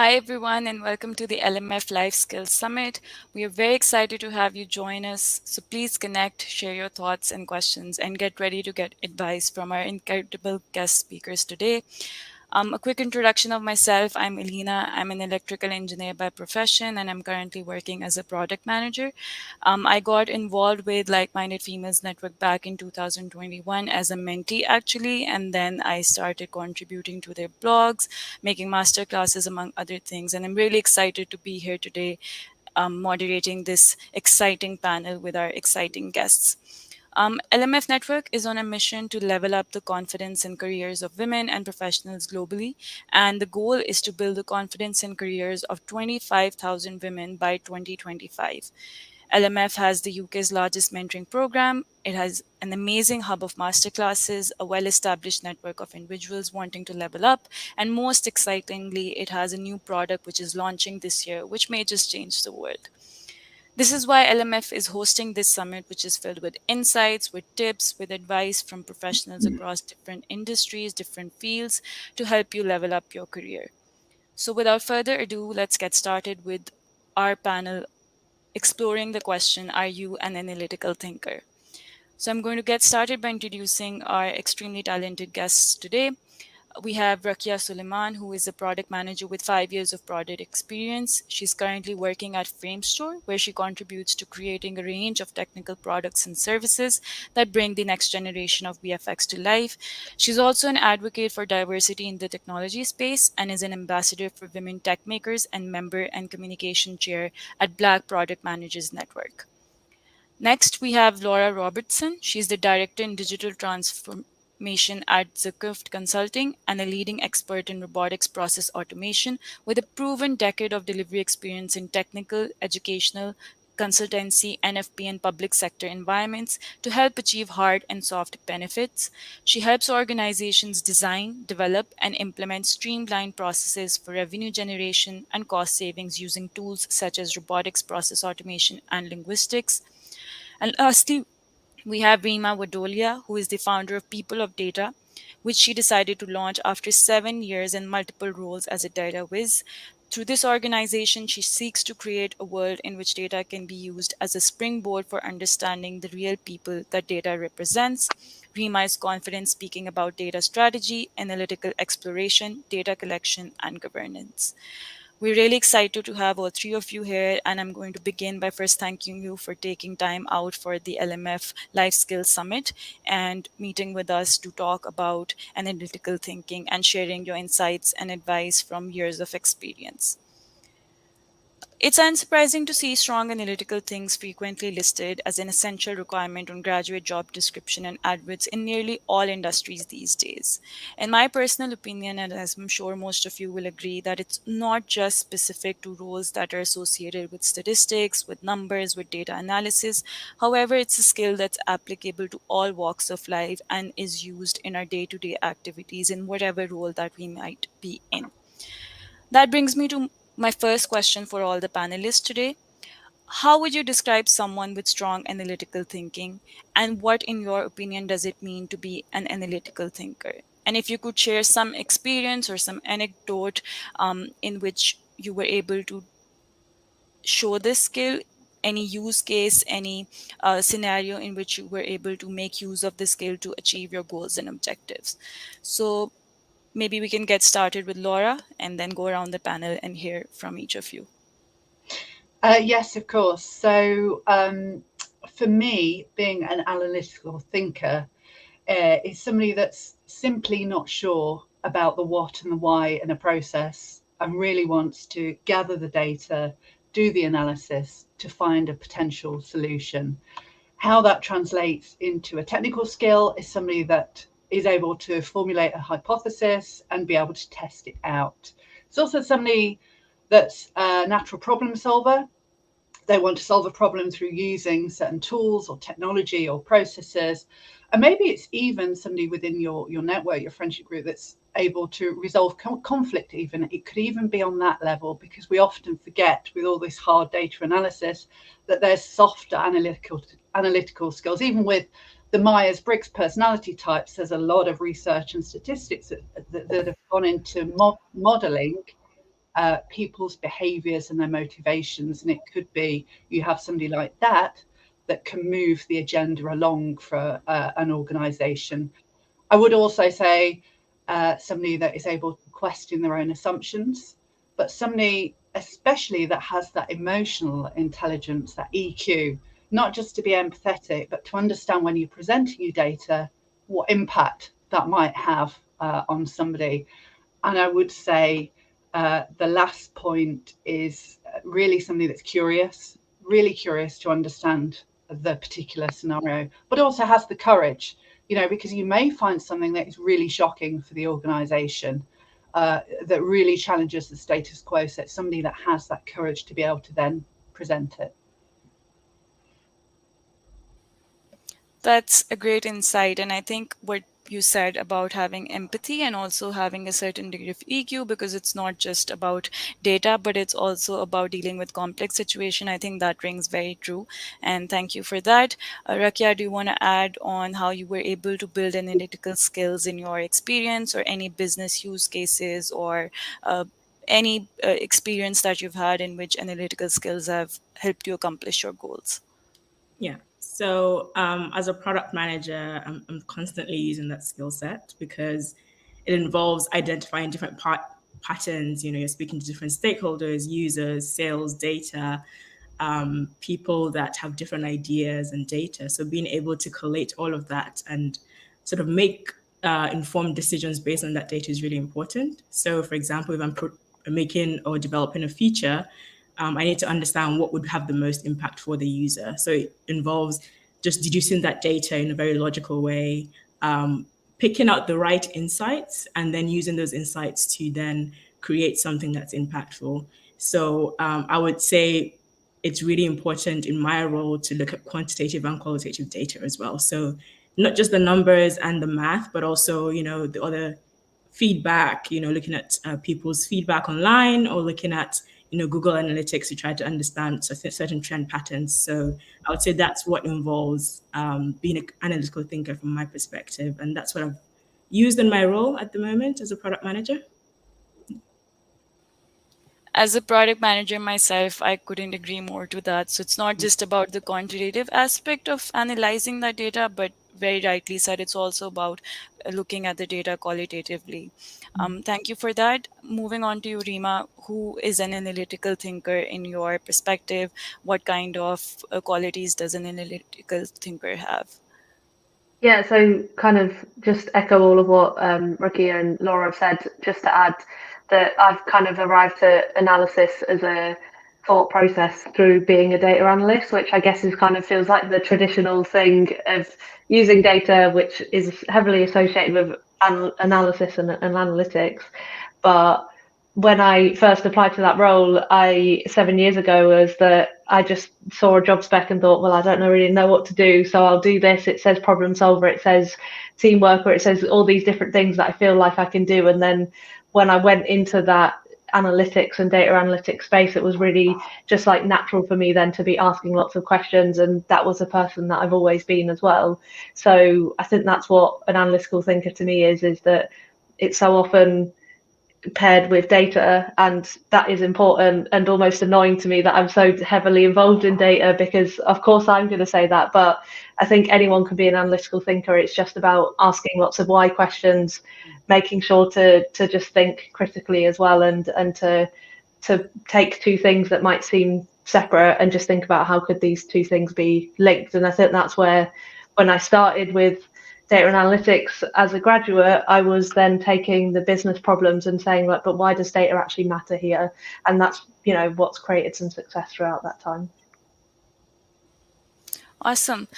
Hi, everyone, and welcome to the LMF Life Skills Summit. We are very excited to have you join us. So please connect, share your thoughts and questions, and get ready to get advice from our incredible guest speakers today. A quick introduction of myself. I'm Elena. I'm an electrical engineer by profession, and I'm currently working as a product manager. I got involved with Like Minded Females Network back in 2021 as a mentee, actually, and then I started contributing to their blogs, making masterclasses, among other things. And I'm really excited to be here today, moderating this exciting panel with our exciting guests. LMF Network is on a mission to level up the confidence and careers of women and professionals globally. And the goal is to build the confidence and careers of 25,000 women by 2025. LMF has the UK's largest mentoring program. It has an amazing hub of masterclasses, a well established network of individuals wanting to level up, and most excitingly, it has a new product which is launching this year, which may just change the world. This is why LMF is hosting this summit, which is filled with insights, with tips, with advice from professionals across different industries, different fields to help you level up your career. So, without further ado, let's get started with our panel exploring the question: Are you an analytical thinker? So, I'm going to get started by introducing our extremely talented guests today. We have Rakia Suleiman, who is a product manager with 5 years of product experience. She's currently working at Framestore, where she contributes to creating a range of technical products and services that bring the next generation of VFX to life. She's also an advocate for diversity in the technology space and is an ambassador for women tech makers and member and communication chair at Black Product Managers Network. Next, we have Laura Robertson. She's the Director in Digital Transformation at Zuckerft Consulting and a leading expert in robotics process automation with a proven decade of delivery experience in technical, educational, consultancy, NFP, and public sector environments to help achieve hard and soft benefits. She helps organizations design, develop, and implement streamlined processes for revenue generation and cost savings using tools such as robotics process automation and linguistics. And lastly, we have Rima Wadolia, who is the founder of People of Data, which she decided to launch after 7 years in multiple roles as a data whiz. Through this organization, she seeks to create a world in which data can be used as a springboard for understanding the real people that data represents. Rima is confident speaking about data strategy, analytical exploration, data collection, and governance. We're really excited to have all three of you here, and I'm going to begin by first thanking you for taking time out for the LMF Life Skills Summit and meeting with us to talk about analytical thinking and sharing your insights and advice from years of experience. It's unsurprising to see strong analytical things frequently listed as an essential requirement on graduate job description and adverts in nearly all industries these days. In my personal opinion, and as I'm sure most of you will agree, that it's not just specific to roles that are associated with statistics, with numbers, with data analysis. However, it's a skill that's applicable to all walks of life and is used in our day to day activities in whatever role that we might be in. That brings me to my first question for all the panelists today. How would you describe someone with strong analytical thinking, and what, in your opinion, does it mean to be an analytical thinker? And if you could share some experience or some anecdote in which you were able to show this skill, any use case, any scenario in which you were able to make use of the skill to achieve your goals and objectives. So, maybe we can get started with Laura and then go around the panel and hear from each of you. Yes, of course. So for me, being an analytical thinker is somebody that's simply not sure about the what and the why in a process and really wants to gather the data, do the analysis to find a potential solution. How that translates into a technical skill is somebody that is able to formulate a hypothesis and be able to test it out. It's also somebody that's a natural problem solver. They want to solve a problem through using certain tools or technology or processes. And maybe it's even somebody within your network, your friendship group, that's able to resolve conflict even. It could even be on that level, because we often forget with all this hard data analysis that there's softer analytical skills. Even with the Myers-Briggs personality types, there's a lot of research and statistics that have gone into modeling people's behaviors and their motivations. And it could be you have somebody like that that can move the agenda along for an organization. I would also say somebody that is able to question their own assumptions, but somebody especially that has that emotional intelligence, that EQ, not just to be empathetic, but to understand when you're presenting your data, what impact that might have on somebody. And I would say the last point is really somebody that's curious, really curious to understand the particular scenario, but also has the courage, because you may find something that is really shocking for the organization, that really challenges the status quo. So it's somebody that has that courage to be able to then present it. That's a great insight. And I think what you said about having empathy and also having a certain degree of EQ, because it's not just about data, but it's also about dealing with complex situation. I think that rings very true. And thank you for that. Rakia, do you want to add on how you were able to build analytical skills in your experience, or any business use cases, or any experience that you've had in which analytical skills have helped you accomplish your goals? Yeah. So as a product manager, I'm constantly using that skill set because it involves identifying different patterns. You know, you're speaking to different stakeholders, users, sales, data, people that have different ideas and data. So being able to collate all of that and sort of make informed decisions based on that data is really important. So, for example, if I'm making or developing a feature, I need to understand what would have the most impact for the user. So it involves just deducing that data in a very logical way, picking out the right insights, and then using those insights to then create something that's impactful. So I would say it's really important in my role to look at quantitative and qualitative data as well. So not just the numbers and the math, but also, the other feedback, looking at people's feedback online, or looking at, Google Analytics to try to understand certain trend patterns. So I would say that's what involves being an analytical thinker from my perspective. And that's what I've used in my role at the moment as a product manager. As a product manager myself, I couldn't agree more to that. So it's not just about the quantitative aspect of analyzing that data, but very rightly said, it's also about looking at the data qualitatively. Thank you for that. Moving on to you, Rima, who is an analytical thinker in your perspective? What kind of qualities does an analytical thinker have? Yeah, so kind of just echo all of what Rukia and Laura have said, just to add that I've kind of arrived at analysis as a thought process through being a data analyst, which I guess is kind of feels like the traditional thing of using data, which is heavily associated with analysis and analytics. But when I first applied to that role, 7 years ago, was that I just saw a job spec and thought, well, I don't really know what to do, so I'll do this. It says problem solver, it says team worker, it says all these different things that I feel like I can do. And then when I went into that analytics and data analytics space, it was really just like natural for me then to be asking lots of questions, and that was a person that I've always been as well. So I think that's what an analytical thinker to me is that it's so often paired with data, and that is important and almost annoying to me that I'm so heavily involved in data, because of course I'm going to say that, but I think anyone can be an analytical thinker. It's just about asking lots of why questions, making sure to just think critically as well, and to take two things that might seem separate and just think about how could these two things be linked. And I think that's where, when I started with data analytics as a graduate, I was then taking the business problems and saying, like, but why does data actually matter here? And that's, what's created some success throughout that time. Awesome.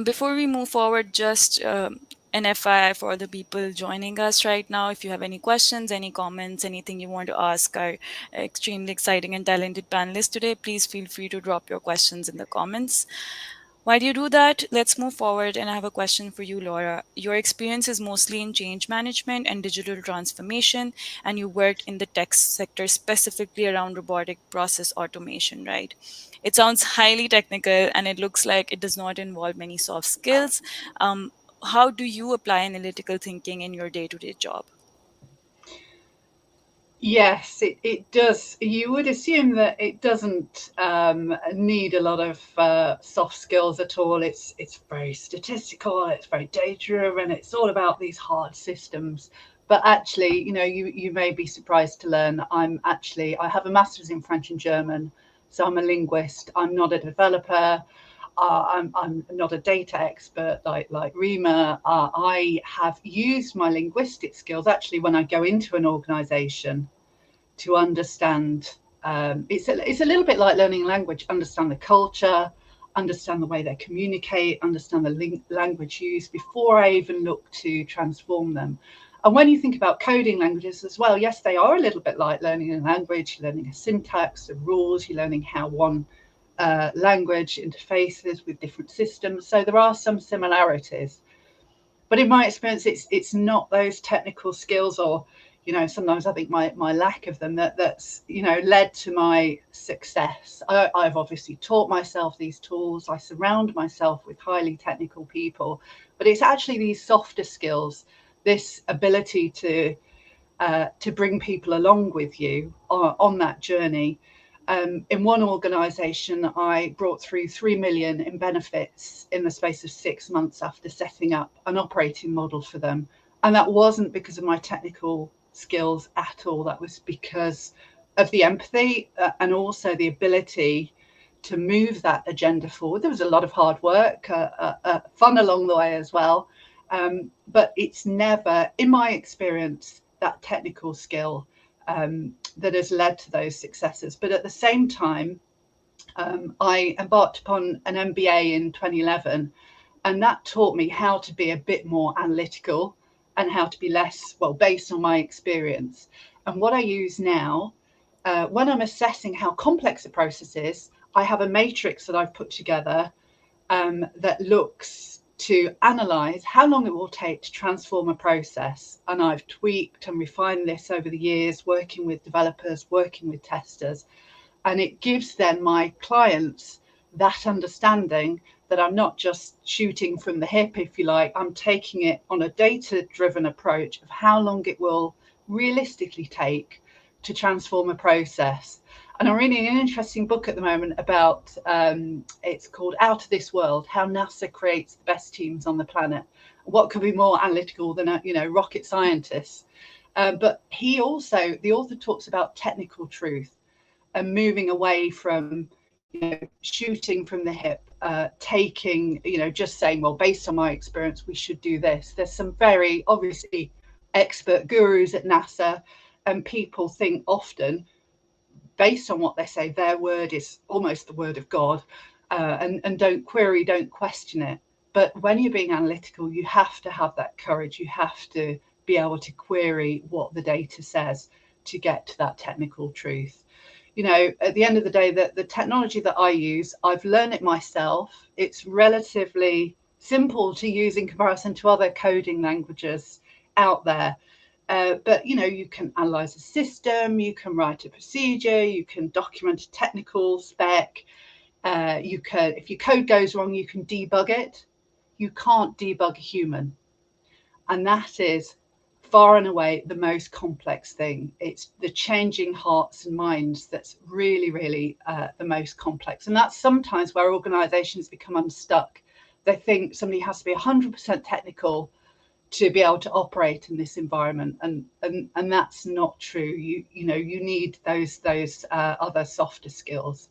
Before we move forward, just an FYI for the people joining us right now. If you have any questions, any comments, anything you want to ask our extremely exciting and talented panelists today, please feel free to drop your questions in the comments. While you do that, let's move forward. And I have a question for you, Laura. Your experience is mostly in change management and digital transformation, and you worked in the tech sector specifically around robotic process automation, right? It sounds highly technical, and it looks like it does not involve many soft skills. How do you apply analytical thinking in your day to day job? Yes, it does. You would assume that it doesn't need a lot of soft skills at all. It's very statistical, it's very data-driven, it's all about these hard systems. But actually, you may be surprised to learn I have a master's in French and German, so I'm a linguist. I'm not a developer. I'm not a data expert like Rima. I have used my linguistic skills actually when I go into an organization to understand. It's a little bit like learning language, understand the culture, understand the way they communicate, understand the language used before I even look to transform them. And when you think about coding languages as well, yes, they are a little bit like learning a language, you're learning a syntax, the rules, you're learning how one language interfaces with different systems. So there are some similarities. But in my experience, it's not those technical skills, or sometimes I think my lack of them that's led to my success. I've obviously taught myself these tools. I surround myself with highly technical people, but it's actually these softer skills, this ability to bring people along with you on that journey. In one organisation, I brought through 3 million in benefits in the space of 6 months after setting up an operating model for them. And that wasn't because of my technical skills at all. That was because of the empathy and also the ability to move that agenda forward. There was a lot of hard work, fun along the way as well. But it's never, in my experience, that technical skill that has led to those successes. But at the same time, I embarked upon an MBA in 2011, and that taught me how to be a bit more analytical and how to be less, well, based on my experience. And what I use now, when I'm assessing how complex a process is, I have a matrix that I've put together that looks to analyze how long it will take to transform a process. And I've tweaked and refined this over the years, working with developers, working with testers. And it gives then my clients that understanding that I'm not just shooting from the hip, if you like. I'm taking it on a data-driven approach of how long it will realistically take to transform a process. And I'm reading an interesting book at the moment about, it's called Out of This World, how NASA creates the best teams on the planet. What could be more analytical than rocket scientists? But the author talks about technical truth and moving away from shooting from the hip, taking, just saying, well, based on my experience, we should do this. There's some very obviously expert gurus at NASA, and people think often, based on what they say, their word is almost the word of God, and don't query, don't question it. But when you're being analytical, you have to have that courage. You have to be able to query what the data says to get to that technical truth. At the end of the day, the technology that I use, I've learned it myself. It's relatively simple to use in comparison to other coding languages out there. But you can analyze a system, you can write a procedure, you can document a technical spec. You can, if your code goes wrong, you can debug it. You can't debug a human, and that is far and away the most complex thing. It's the changing hearts and minds that's really, really the most complex. And that's sometimes where organizations become unstuck. They think somebody has to be 100% technical to be able to operate in this environment, and that's not true. You need those other softer skills.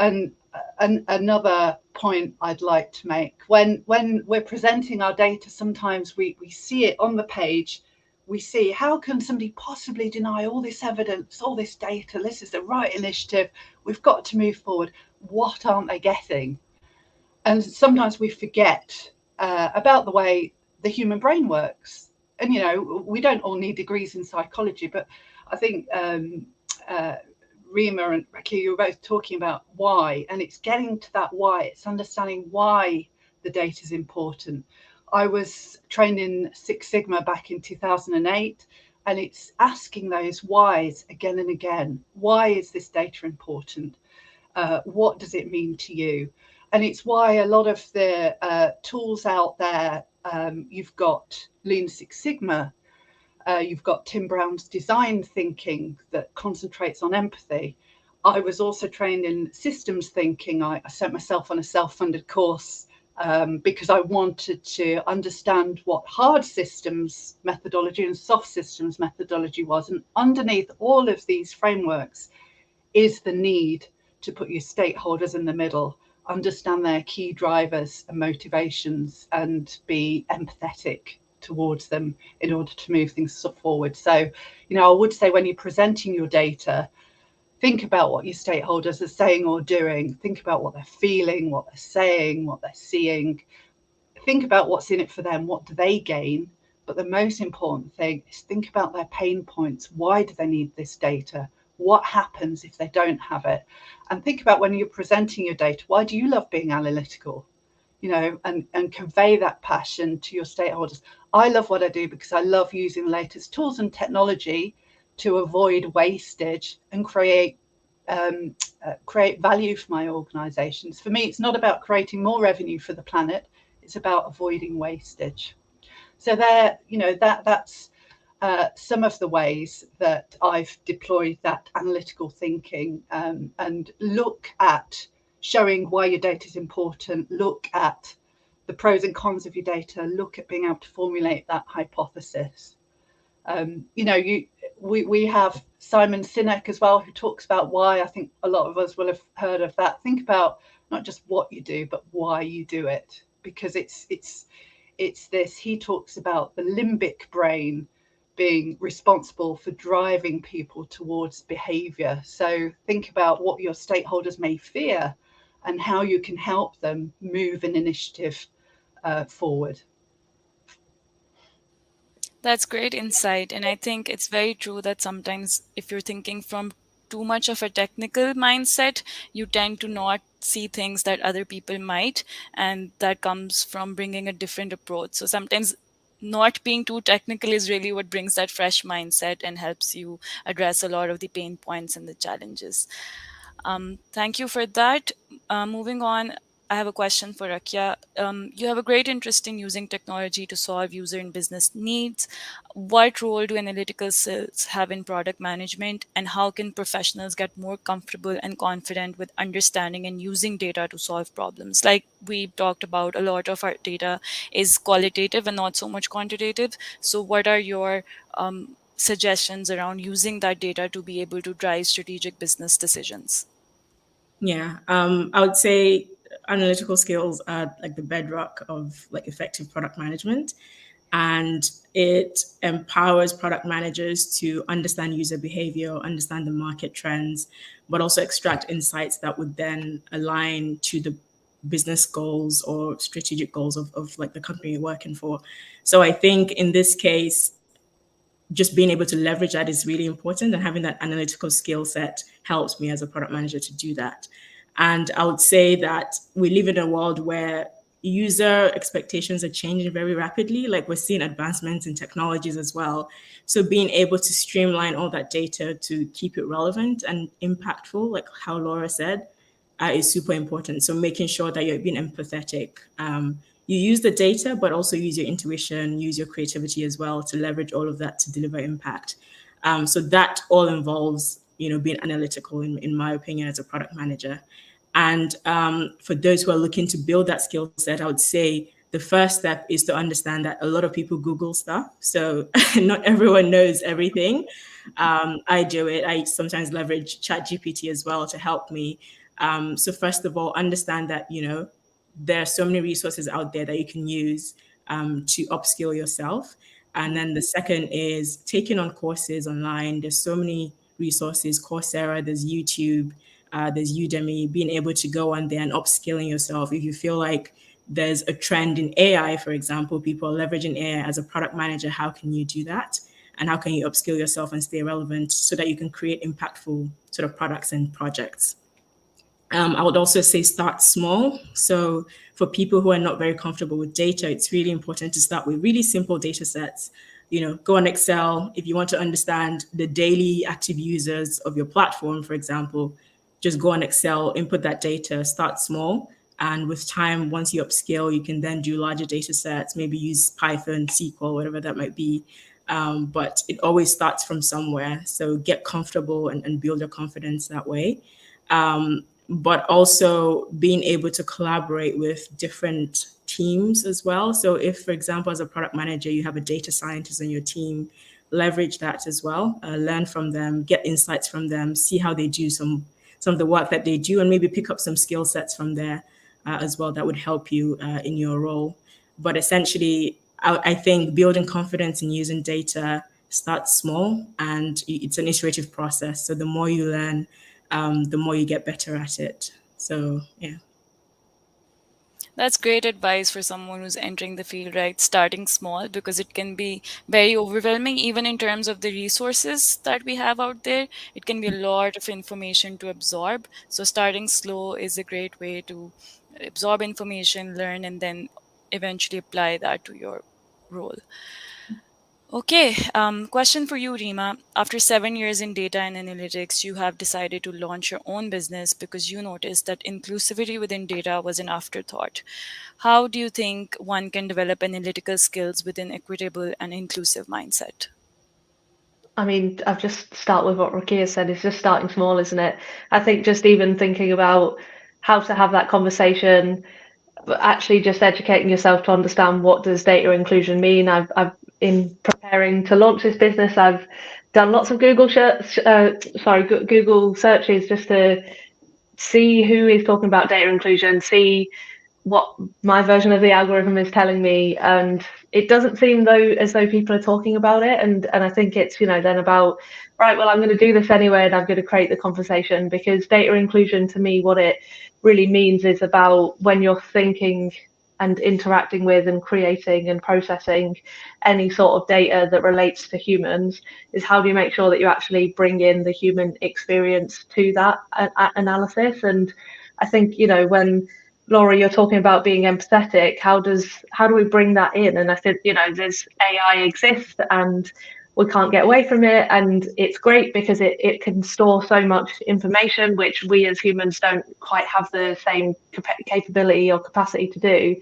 And another point I'd like to make, when we're presenting our data, sometimes we see it on the page. We see, how can somebody possibly deny all this evidence, all this data? This is the right initiative. We've got to move forward. What aren't they getting? And sometimes we forget about the way the human brain works. And we don't all need degrees in psychology, but I think Rima and Raki, you were both talking about why, and it's getting to that why. It's understanding why the data is important. I was trained in Six Sigma back in 2008, and it's asking those whys again and again. Why is this data important? What does it mean to you? And it's why a lot of the tools out there, you've got Lean Six Sigma, You've got Tim Brown's design thinking that concentrates on empathy. I was also trained in systems thinking. I sent myself on a self-funded course because I wanted to understand what hard systems methodology and soft systems methodology was. And underneath all of these frameworks is the need to put your stakeholders in the middle, understand their key drivers and motivations, and be empathetic towards them in order to move things forward. So, I would say when you're presenting your data, think about what your stakeholders are saying or doing. Think about what they're feeling, what they're saying, what they're seeing. Think about what's in it for them. What do they gain? But the most important thing is think about their pain points. Why do they need this data? What happens if they don't have it? And think about when you're presenting your data, why do you love being analytical? And convey that passion to your stakeholders. I love what I do because I love using the latest tools and technology to avoid wastage and create value for my organizations. For me, it's not about creating more revenue for the planet. It's about avoiding wastage. So that's some of the ways that I've deployed that analytical thinking, and look at showing why your data is important, look at the pros and cons of your data, look at being able to formulate that hypothesis. We have Simon Sinek as well, who talks about why. I think a lot of us will have heard of that. Think about not just what you do, but why you do it, because it's this. He talks about the limbic brain being responsible for driving people towards behavior. So think about what your stakeholders may fear and how you can help them move an initiative forward. That's great insight. And I think it's very true that sometimes if you're thinking from too much of a technical mindset, you tend to not see things that other people might. And that comes from bringing a different approach. So sometimes not being too technical is really what brings that fresh mindset and helps you address a lot of the pain points and the challenges. Thank you for that. Moving on, I have a question for Rakia. You have a great interest in using technology to solve user and business needs. What role do analytical skills have in product management, and how can professionals get more comfortable and confident with understanding and using data to solve problems? Like we talked about, a lot of our data is qualitative and not so much quantitative. So, what are your suggestions around using that data to be able to drive strategic business decisions? Yeah, I would say analytical skills are like the bedrock of like effective product management, and it empowers product managers to understand user behavior, understand the market trends, but also extract insights that would then align to the business goals or strategic goals of like the company you're working for. So I think in this case, just being able to leverage that is really important, and having that analytical skill set helps me as a product manager to do that. And I would say that we live in a world where user expectations are changing very rapidly. Like we're seeing advancements in technologies as well. So being able to streamline all that data to keep it relevant and impactful, like how Laura said, is super important. So making sure that you're being empathetic. You use the data, but also use your intuition, use your creativity as well to leverage all of that to deliver impact. So that all involves, being analytical, in my opinion, as a product manager. And for those who are looking to build that skill set, I would say the first step is to understand that a lot of people Google stuff. So not everyone knows everything. I do it. I sometimes leverage ChatGPT as well to help me. So first of all, understand that, there are so many resources out there that you can use to upskill yourself. And then the second is taking on courses online. There's so many resources, Coursera, there's YouTube, there's Udemy, being able to go on there and upskilling yourself. If you feel like there's a trend in AI, for example, people are leveraging AI as a product manager, how can you do that? And how can you upskill yourself and stay relevant so that you can create impactful sort of products and projects? I would also say start small. So for people who are not very comfortable with data, it's really important to start with really simple data sets. Go on Excel. If you want to understand the daily active users of your platform, for example, just go on Excel, input that data, start small. And with time, once you upscale, you can then do larger data sets, maybe use Python, SQL, whatever that might be. but it always starts from somewhere. So get comfortable and build your confidence that way. But also being able to collaborate with different teams as well. So if, for example, as a product manager, you have a data scientist on your team, leverage that as well, learn from them, get insights from them, see how they do some of the work that they do, and maybe pick up some skill sets from there as well that would help you in your role. But essentially, I think building confidence in using data starts small, and it's an iterative process. So the more you learn, the more you get better at it. So yeah. That's great advice for someone who's entering the field, right? Starting small, because it can be very overwhelming, even in terms of the resources that we have out there. It can be a lot of information to absorb. So, starting slow is a great way to absorb information, learn, and then eventually apply that to your role. Okay, question for you, Rima. After 7 years in data and analytics, you have decided to launch your own business because you noticed that inclusivity within data was an afterthought. How do you think one can develop analytical skills with an equitable and inclusive mindset? I mean, I've just start with what Rakia said. It's just starting small, isn't it? I think just even thinking about how to have that conversation, but actually just educating yourself to understand what does data inclusion mean. I've in preparing to launch this business, I've done lots of Google searches just to see who is talking about data inclusion, see what my version of the algorithm is telling me, and it doesn't seem though as though people are talking about it. And I think it's then about, right, well, I'm going to do this anyway, and I'm going to create the conversation, because data inclusion to me, what it really means is about when you're thinking and interacting with and creating and processing any sort of data that relates to humans, is how do you make sure that you actually bring in the human experience to that analysis. And I think when Laura, you're talking about being empathetic. How do we bring that in? And I think there's AI exists, and we can't get away from it, and it's great because it can store so much information which we as humans don't quite have the same capability or capacity to do.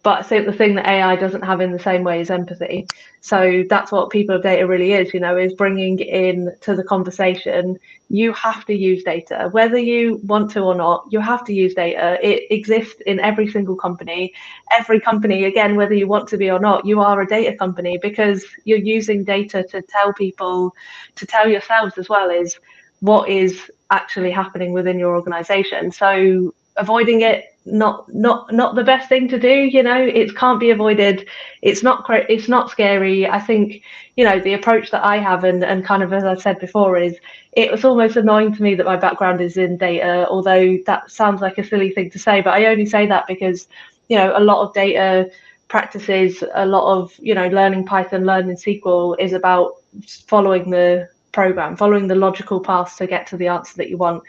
But I think the thing that AI doesn't have in the same way is empathy. So that's what people of data really is bringing in to the conversation. You have to use data, whether you want to or not. You have to use data. It exists in every single company. Every company, again, whether you want to be or not, you are a data company, because you're using data to tell people, to tell yourselves as well, is what is actually happening within your organization. So avoiding it, not the best thing to do. It can't be avoided. It's not scary. I think the approach that I have, and kind of as I said before, is it was almost annoying to me that my background is in data, although that sounds like a silly thing to say, but I only say that because a lot of data practices, a lot of learning Python, learning SQL is about following the program, following the logical path to get to the answer that you want.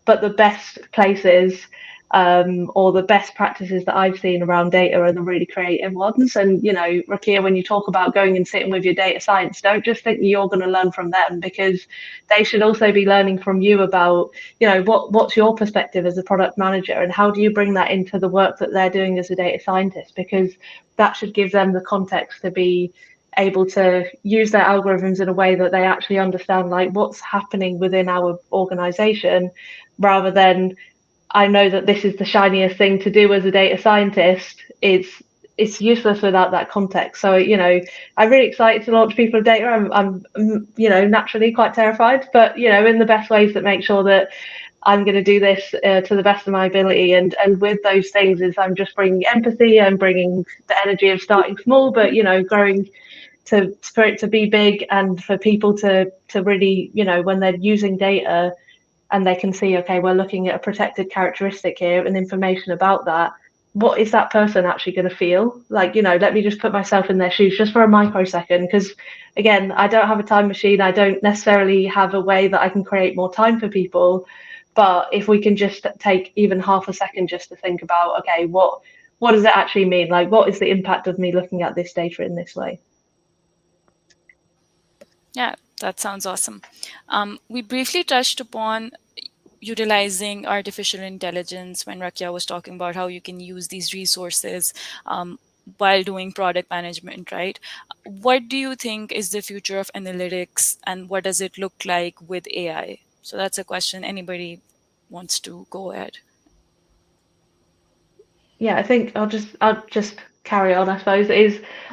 But the best places, or the best practices that I've seen around data, are the really creative ones. And Rakia, when you talk about going and sitting with your data science, don't just think you're going to learn from them, because they should also be learning from you about what's your perspective as a product manager, and how do you bring that into the work that they're doing as a data scientist, because that should give them the context to be able to use their algorithms in a way that they actually understand, like, what's happening within our organization, rather than, I know that this is the shiniest thing to do as a data scientist. It's useless without that context. So I'm really excited to launch People of Data. I'm naturally quite terrified, but in the best ways that make sure that I'm going to do this to the best of my ability. And with those things is I'm just bringing empathy, I'm bringing the energy of starting small, but growing for it to be big, and for people to really when they're using data and they can see, okay, we're looking at a protected characteristic here and information about that. What is that person actually going to feel? Like, let me just put myself in their shoes just for a microsecond. Because again, I don't have a time machine. I don't necessarily have a way that I can create more time for people. But if we can just take even half a second just to think about, okay, what does it actually mean? Like, what is the impact of me looking at this data in this way? Yeah, that sounds awesome. We briefly touched upon utilizing artificial intelligence when Rakia was talking about how you can use these resources while doing product management, right? what do you think is the future of analytics, and what does it look like with AI? So that's a question. Anybody wants to go ahead? Yeah, I think I'll just carry on, I suppose.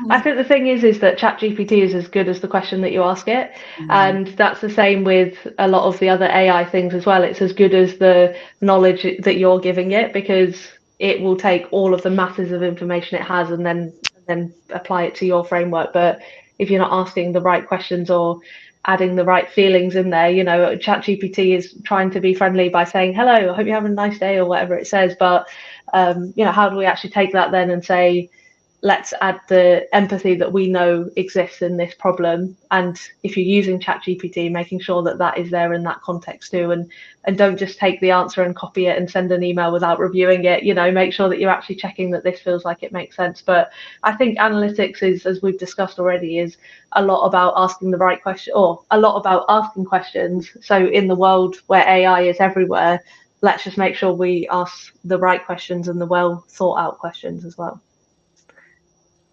I think the thing is that ChatGPT is as good as the question that you ask it. Mm. And that's the same with a lot of the other AI things as well. It's as good as the knowledge that you're giving it, because it will take all of the masses of information it has and then apply it to your framework. But if you're not asking the right questions or adding the right feelings in there, ChatGPT is trying to be friendly by saying, hello, I hope you're having a nice day, or whatever it says. But how do we actually take that then and say, let's add the empathy that we know exists in this problem? And if you're using ChatGPT, making sure that that is there in that context too, and don't just take the answer and copy it and send an email without reviewing it. Make sure that you're actually checking that this feels like it makes sense. But I think analytics is, as we've discussed already, is a lot about asking the right question, or a lot about asking questions. So in the world where AI is everywhere, let's just make sure we ask the right questions and the well thought out questions as well.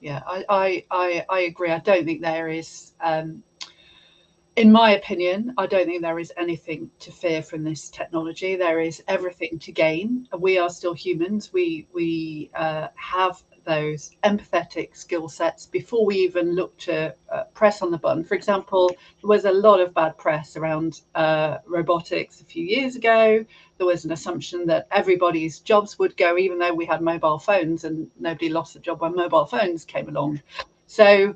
Yeah, I agree. I don't think there is, in my opinion, I don't think there is anything to fear from this technology. There is everything to gain. We are still humans. We have those empathetic skill sets before we even look to press on the button. For example, there was a lot of bad press around robotics a few years ago. There was an assumption that everybody's jobs would go, even though we had mobile phones, and nobody lost a job when mobile phones came along. So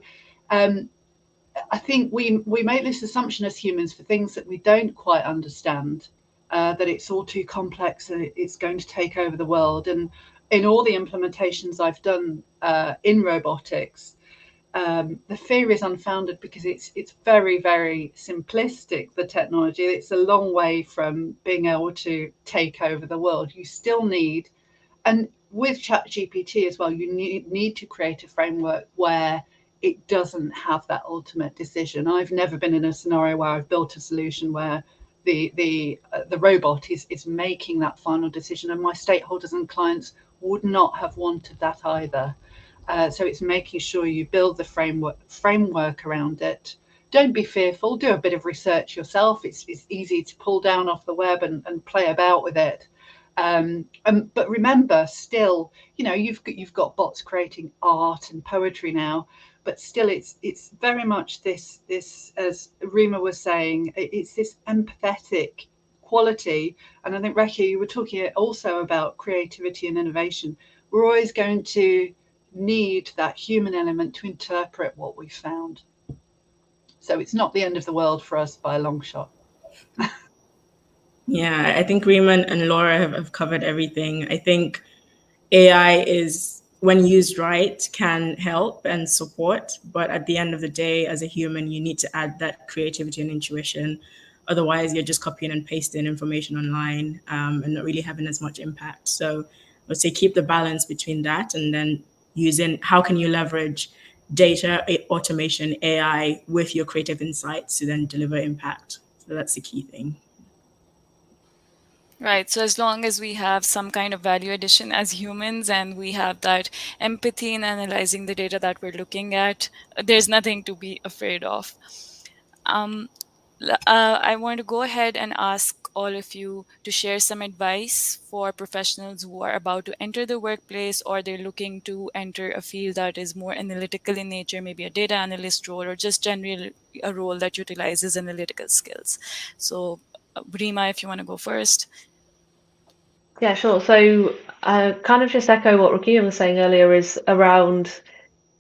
I think we make this assumption as humans for things that we don't quite understand, that it's all too complex and it's going to take over the world. And in all the implementations I've done in robotics, the fear is unfounded, because it's very, very simplistic, the technology. It's a long way from being able to take over the world. You still need, and with ChatGPT as well, you need to create a framework where it doesn't have that ultimate decision. I've never been in a scenario where I've built a solution where the robot is making that final decision, and my stakeholders and clients would not have wanted that either. So it's making sure you build the framework around it. Don't be fearful. Do a bit of research yourself. It's easy to pull down off the web and play about with it. But remember, still, you've got bots creating art and poetry now, but still, it's very much this, as Rima was saying, it's this empathetic quality. And I think, Rekhi, you were talking also about creativity and innovation. We're always going to need that human element to interpret what we found. So it's not the end of the world for us by a long shot. Yeah, I think Riemann and Laura have covered everything. I think AI is, when used right, can help and support, but at the end of the day, as a human, you need to add that creativity and intuition. Otherwise, you're just copying and pasting information online, and not really having as much impact. So I would say keep the balance between that, and then using, how can you leverage data, automation, AI with your creative insights to then deliver impact. So that's the key thing. Right. So as long as we have some kind of value addition as humans, and we have that empathy in analyzing the data that we're looking at, there's nothing to be afraid of. I want to go ahead and ask all of you to share some advice for professionals who are about to enter the workplace, or they're looking to enter a field that is more analytical in nature, maybe a data analyst role, or just generally a role that utilizes analytical skills. So, Rima, if you want to go first. Yeah, sure. So kind of just echo what Rukia was saying earlier, is around,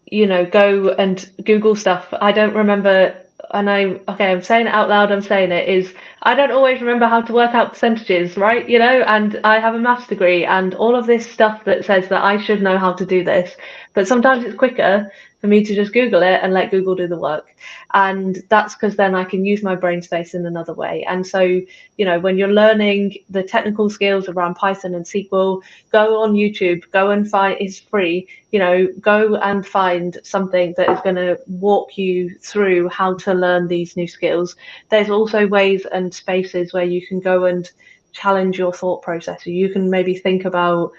go and Google stuff. I don't remember, and I'm saying it out loud, I'm saying it, is I don't always remember how to work out percentages, right? And I have a maths degree and all of this stuff that says that I should know how to do this. But sometimes it's quicker for me to just Google it and let Google do the work. And that's because then I can use my brain space in another way. And so, when you're learning the technical skills around Python and SQL, go on YouTube, go and find, it's free, go and find something that is going to walk you through how to learn these new skills. There's also ways and spaces where you can go and challenge your thought process. So you can maybe think about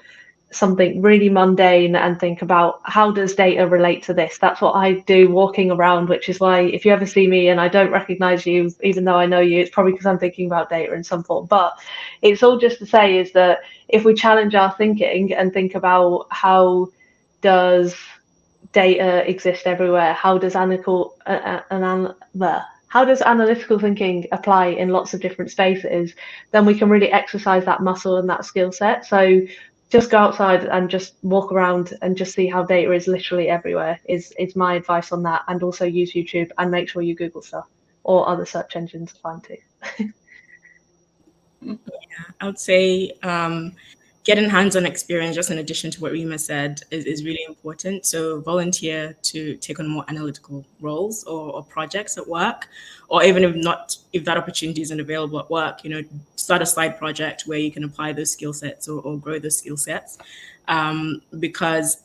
something really mundane and think about how does data relate to this. That's what I do walking around, which is why if you ever see me and I don't recognize you, even though I know you, it's probably because I'm thinking about data in some form. But it's all just to say is that if we challenge our thinking and think about how does data exist everywhere, how does analytical thinking apply in lots of different spaces, then we can really exercise that muscle and that skill set. So just go outside and just walk around and just see how data is literally everywhere is my advice on that. And also use YouTube and make sure you Google stuff or other search engines are fine too. I would say getting hands-on experience, just in addition to what Rima said, is really important. So volunteer to take on more analytical roles or projects at work, or even if that opportunity isn't available at work, start a side project where you can apply those skill sets or grow those skill sets, because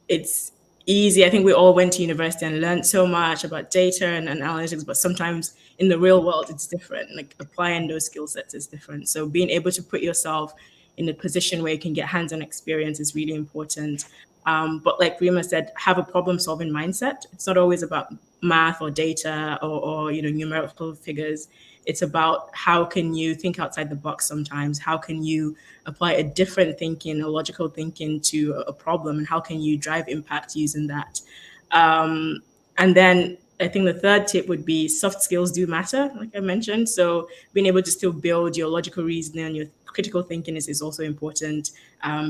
it's easy. I think we all went to university and learned so much about data and analytics, but sometimes in the real world, it's different. Like applying those skill sets is different. So being able to put yourself in a position where you can get hands-on experience is really important. But like Rima said, have a problem-solving mindset. It's not always about math or data or numerical figures. It's about how can you think outside the box sometimes? How can you apply a different thinking, a logical thinking to a problem, and how can you drive impact using that? And then I think the third tip would be soft skills do matter, like I mentioned. So being able to still build your logical reasoning and your critical thinking is also important,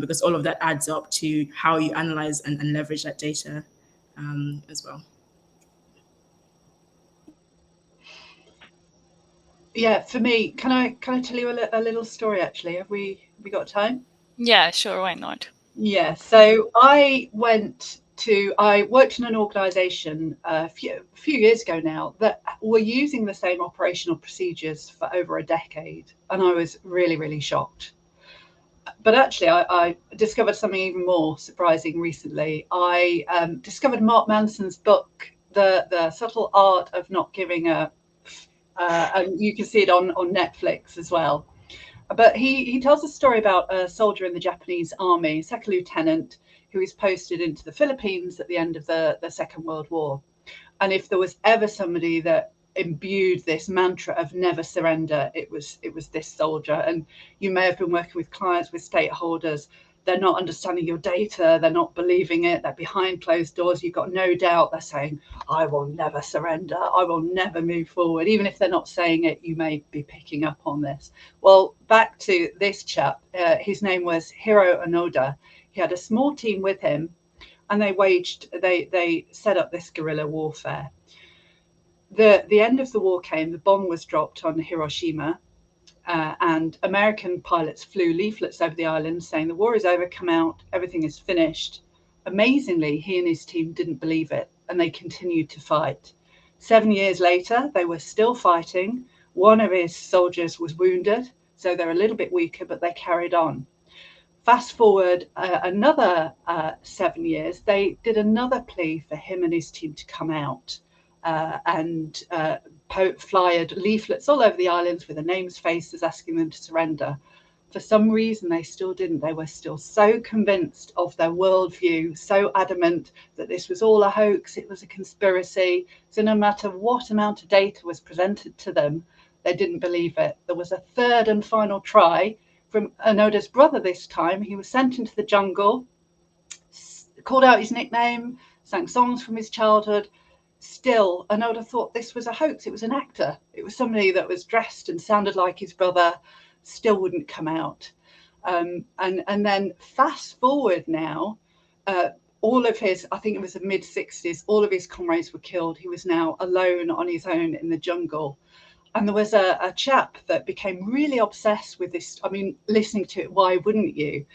because all of that adds up to how you analyze and leverage that data as well. Yeah, for me, can I tell you a little story? Actually, have we got time? Yeah, sure. Why not? Yeah. So I worked in an organisation a few years ago now that were using the same operational procedures for over a decade, and I was really, really shocked. But actually, I discovered something even more surprising recently. I discovered Mark Manson's book, The Subtle Art of Not Giving a and you can see it on Netflix as well. But he tells a story about a soldier in the Japanese army, second lieutenant, who was posted into the Philippines at the end of the Second World War. And if there was ever somebody that imbued this mantra of never surrender, it was this soldier. And you may have been working with clients, with stakeholders. They're not understanding your data. They're not believing it. They're behind closed doors. You've got no doubt. They're saying, I will never surrender. I will never move forward. Even if they're not saying it, you may be picking up on this. Well, back to this chap. His name was Hiro Onoda. He had a small team with him, and they set up this guerrilla warfare. The end of the war came. The bomb was dropped on Hiroshima. And American pilots flew leaflets over the island saying the war is over, come out, everything is finished. Amazingly, he and his team didn't believe it, and they continued to fight. 7 years later, they were still fighting. One of his soldiers was wounded, so they're a little bit weaker, but they carried on. Fast forward another 7 years, they did another plea for him and his team to come out, and flyered leaflets all over the islands with the names, faces, asking them to surrender. For some reason, they still didn't. They were still so convinced of their worldview, so adamant that this was all a hoax, it was a conspiracy. So no matter what amount of data was presented to them, they didn't believe it. There was a third and final try from Onoda's brother this time. He was sent into the jungle, called out his nickname, sang songs from his childhood. Still, Onoda thought this was a hoax. It was an actor. It was somebody that was dressed and sounded like his brother, still wouldn't come out. And then fast forward now, all of his, I think it was the mid-60s, all of his comrades were killed. He was now alone on his own in the jungle. And there was a chap that became really obsessed with this. I mean, listening to it, why wouldn't you?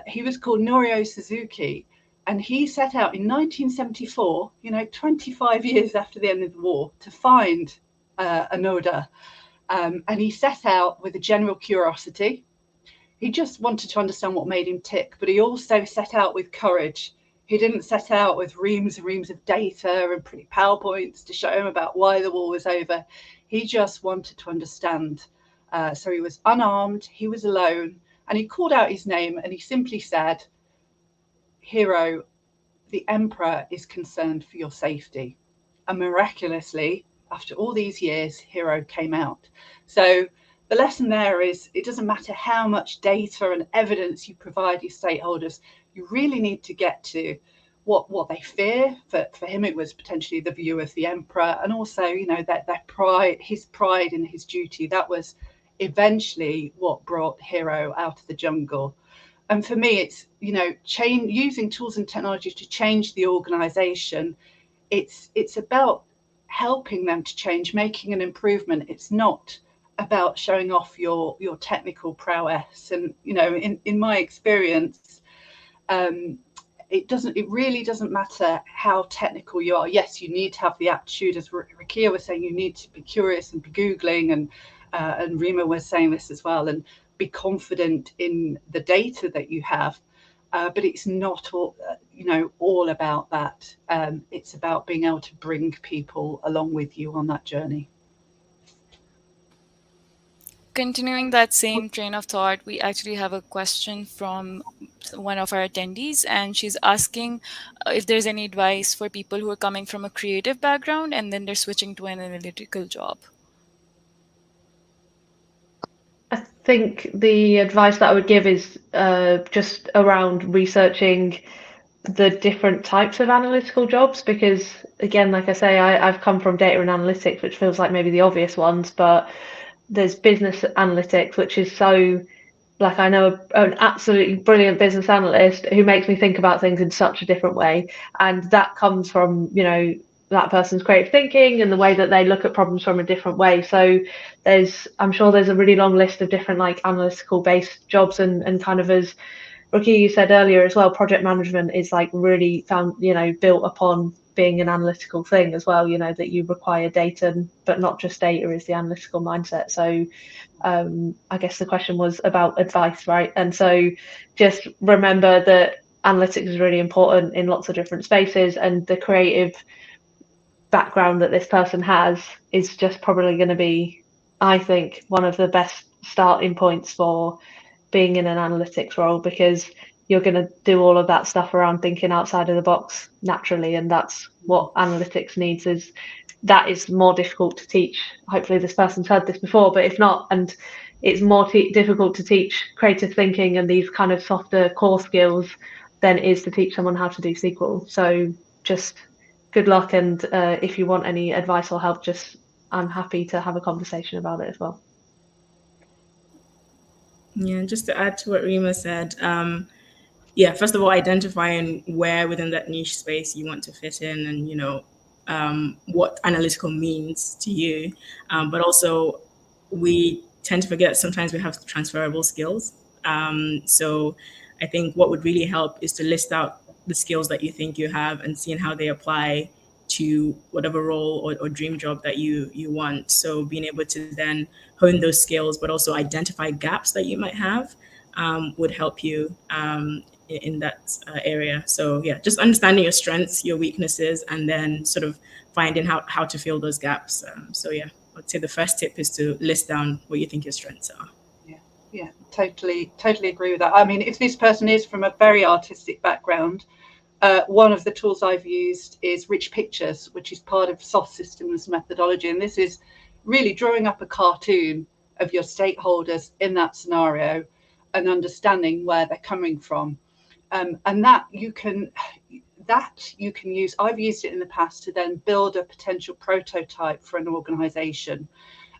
He was called Norio Suzuki. And he set out in 1974, 25 years after the end of the war, to find Onoda. And he set out with a general curiosity. He just wanted to understand what made him tick, but he also set out with courage. He didn't set out with reams and reams of data and pretty PowerPoints to show him about why the war was over. He just wanted to understand. So he was unarmed, he was alone, and he called out his name and he simply said, Hero, the Emperor is concerned for your safety. And miraculously, after all these years, Hero came out. So the lesson there is it doesn't matter how much data and evidence you provide your stakeholders, you really need to get to what they fear. For him, it was potentially the view of the Emperor, and also, that their pride, his pride in his duty. That was eventually what brought Hero out of the jungle. And for me, it's using tools and technology to change the organization. It's about helping them to change, making an improvement. It's not about showing off your technical prowess. And in my experience, um, it really doesn't matter how technical you are. Yes, you need to have the aptitude, as Rakia was saying. You need to be curious and be googling, and Rima was saying this as well, and be confident in the data that you have. But it's not all about that. It's about being able to bring people along with you on that journey. Continuing that same train of thought, we actually have a question from one of our attendees, and she's asking if there's any advice for people who are coming from a creative background and then they're switching to an analytical job. I think the advice that I would give is just around researching the different types of analytical jobs, because again, like I say, I've come from data and analytics, which feels like maybe the obvious ones, but there's business analytics, which is so, like, I know an absolutely brilliant business analyst who makes me think about things in such a different way, and that comes from that person's creative thinking and the way that they look at problems from a different way. So I'm sure there's a really long list of different like analytical based jobs, and kind of, as Rocky, you said earlier as well, project management is like really built upon being an analytical thing as well, that you require data, but not just data is the analytical mindset. So I guess the question was about advice, right? And so just remember that analytics is really important in lots of different spaces, and the creative background that this person has is just probably going to be, I think, one of the best starting points for being in an analytics role, because you're going to do all of that stuff around thinking outside of the box naturally, and that's what analytics needs. Is that is more difficult to teach. Hopefully this person's heard this before, but if not, and it's more difficult to teach creative thinking and these kind of softer core skills than it is to teach someone how to do SQL. So just good luck, and if you want any advice or help, just I'm happy to have a conversation about it as well. Yeah, just to add to what Rima said, yeah, first of all, identifying where within that niche space you want to fit in, and what analytical means to you. But also, we tend to forget sometimes we have transferable skills. So I think what would really help is to list out the skills that you think you have and seeing how they apply to whatever role or dream job that you want. So being able to then hone those skills, but also identify gaps that you might have, would help you in that area. So yeah, just understanding your strengths, your weaknesses, and then sort of finding how to fill those gaps. So yeah, I'd say the first tip is to list down what you think your strengths are. Yeah, totally agree with that. I mean, if this person is from a very artistic background, one of the tools I've used is Rich Pictures, which is part of soft systems methodology. And this is really drawing up a cartoon of your stakeholders in that scenario and understanding where they're coming from. And that you can use. I've used it in the past to then build a potential prototype for an organization.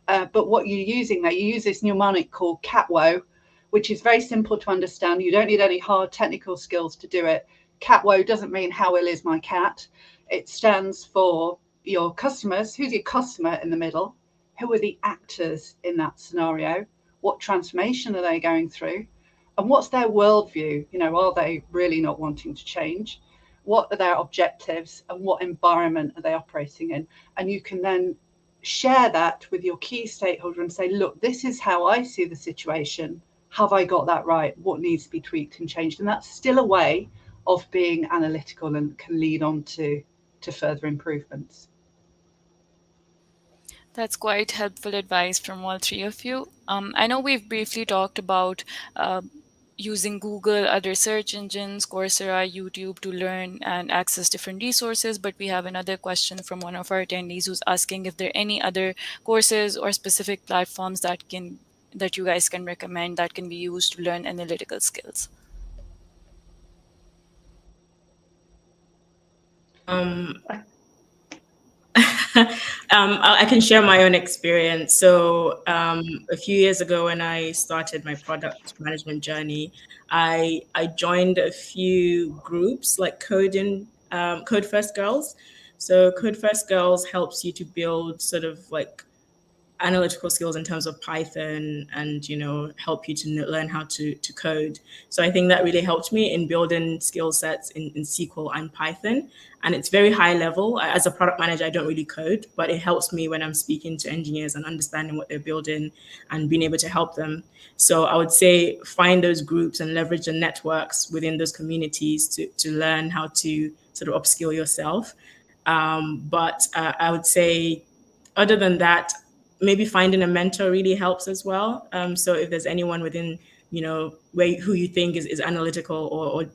But what you're using there, you use this mnemonic called CATWO, which is very simple to understand. You don't need any hard technical skills to do it. CATWO doesn't mean how ill is my cat. It stands for your customers. Who's your customer in the middle? Who are the actors in that scenario? What transformation are they going through? And what's their worldview? Are they really not wanting to change? What are their objectives, and what environment are they operating in? And you can then share that with your key stakeholder and say, look, this is how I see the situation. Have I got that right? What needs to be tweaked and changed? And that's still a way of being analytical and can lead on to further improvements. That's quite helpful advice from all three of you. I know we've briefly talked about using Google, other search engines, Coursera, YouTube to learn and access different resources. But we have another question from one of our attendees who's asking if there are any other courses or specific platforms that you guys can recommend that can be used to learn analytical skills. I can share my own experience. So a few years ago, when I started my product management journey, I joined a few groups like Code First Girls. So Code First Girls helps you to build sort of like analytical skills in terms of Python and, help you to learn how to code. So I think that really helped me in building skill sets in SQL and Python. And it's very high level. As a product manager, I don't really code, but it helps me when I'm speaking to engineers and understanding what they're building and being able to help them. So I would say find those groups and leverage the networks within those communities to learn how to sort of upskill yourself. But I would say, other than that, maybe finding a mentor really helps as well. So if there's anyone within, who you think is analytical or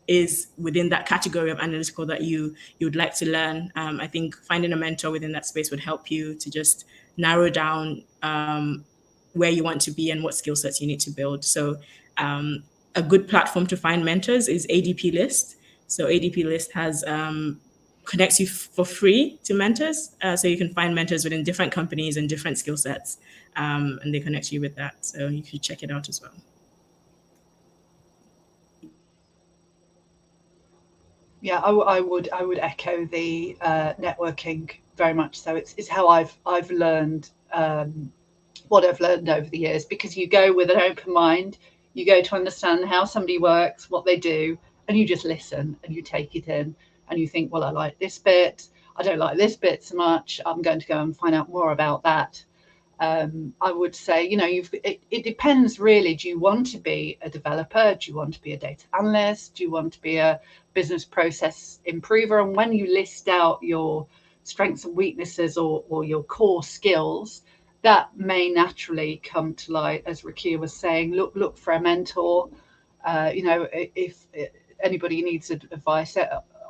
is within that category of analytical that you would like to learn, I think finding a mentor within that space would help you to just narrow down where you want to be and what skill sets you need to build. So a good platform to find mentors is ADP List. So ADP List has connects you for free to mentors. So you can find mentors within different companies and different skill sets, and they connect you with that. So you should check it out as well. Yeah, I would echo the networking very much. So it's how I've learned what I've learned over the years, because you go with an open mind, you go to understand how somebody works, what they do, and you just listen and you take it in and you think, well, I like this bit, I don't like this bit so much, I'm going to go and find out more about that. I would say, it depends really. Do you want to be a developer? Do you want to be a data analyst? Do you want to be a business process improver? And when you list out your strengths and weaknesses or your core skills, that may naturally come to light. As Rakia was saying, look for a mentor. If anybody needs advice,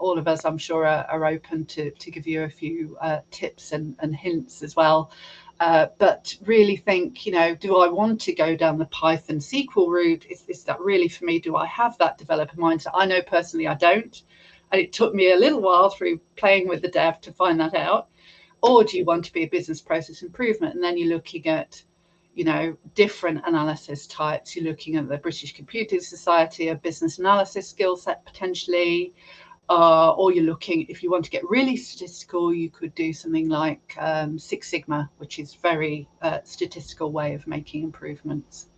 all of us, I'm sure, are open to give you a few tips and hints as well. But really think, do I want to go down the Python SQL route? Is that really for me? Do I have that developer mindset? I know personally I don't. And it took me a little while through playing with the dev to find that out. Or do you want to be a business process improvement? And then you're looking at, different analysis types. You're looking at the British Computing Society, a business analysis skill set potentially. Or you're looking, if you want to get really statistical, you could do something like Six Sigma, which is very statistical way of making improvements.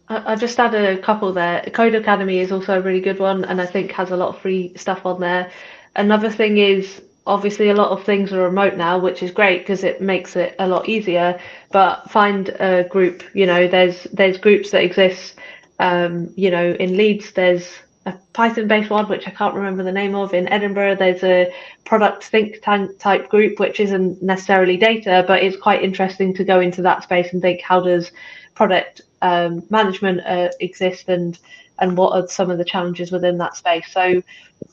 I just add a couple there. Code Academy is also a really good one, and I think has a lot of free stuff on there. Another thing is, obviously a lot of things are remote now, which is great because it makes it a lot easier. But find a group. There's groups that exist. In Leeds there's a Python-based one, which I can't remember the name of. In Edinburgh, there's a product think tank type group, which isn't necessarily data, but it's quite interesting to go into that space and think, how does product management exist, and what are some of the challenges within that space. So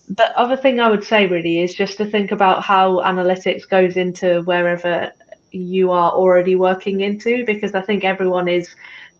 the other thing I would say really is just to think about how analytics goes into wherever you are already working into, because I think everyone is,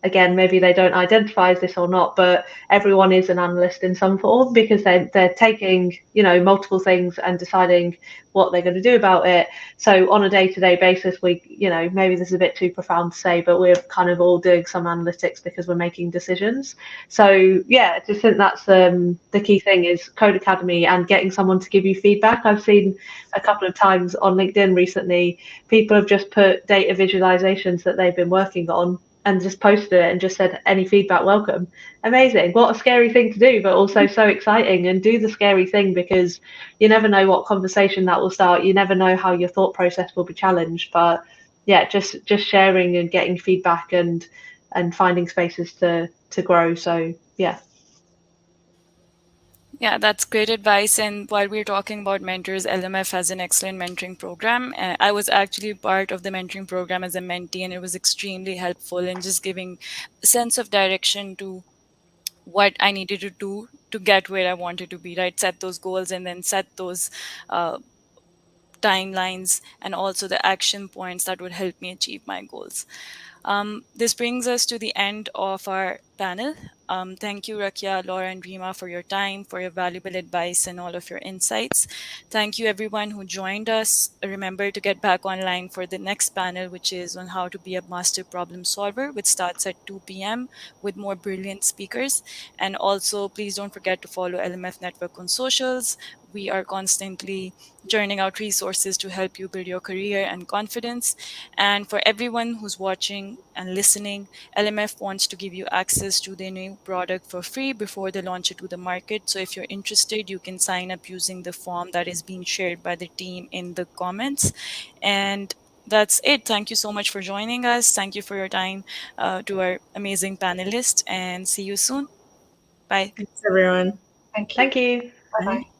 again, maybe they don't identify as this or not, but everyone is an analyst in some form, because they're taking, multiple things and deciding what they're going to do about it. So on a day-to-day basis, we, maybe this is a bit too profound to say, but we're kind of all doing some analytics because we're making decisions. So yeah, I just think that's the key thing is Code Academy and getting someone to give you feedback. I've seen a couple of times on LinkedIn recently, people have just put data visualizations that they've been working on and just posted it and just said, any feedback welcome. Amazing. What a scary thing to do, but also so exciting. And do the scary thing, because you never know what conversation that will start. You never know how your thought process will be challenged. But yeah, just sharing and getting feedback and finding spaces to grow. So yeah. Yeah, that's great advice. And while we're talking about mentors, LMF has an excellent mentoring program. I was actually part of the mentoring program as a mentee, and it was extremely helpful in just giving a sense of direction to what I needed to do to get where I wanted to be, right? Set those goals and then set those uh, timelines and also the action points that would help me achieve my goals. This brings us to the end of our panel. Thank you, Rakia, Laura, and Rima, for your time, for your valuable advice, and all of your insights. Thank you, everyone who joined us. Remember to get back online for the next panel, which is on how to be a master problem solver, which starts at 2 p.m. with more brilliant speakers. And also, please don't forget to follow LMF Network on socials. We are constantly churning out resources to help you build your career and confidence. And for everyone who's watching and listening, LMF wants to give you access to their new product for free before they launch it to the market. So if you're interested, you can sign up using the form that is being shared by the team in the comments. And that's it. Thank you so much for joining us. Thank you for your time to our amazing panelists, and see you soon. Bye. Thanks, everyone. Thank you. Thank you. Bye Bye. bye.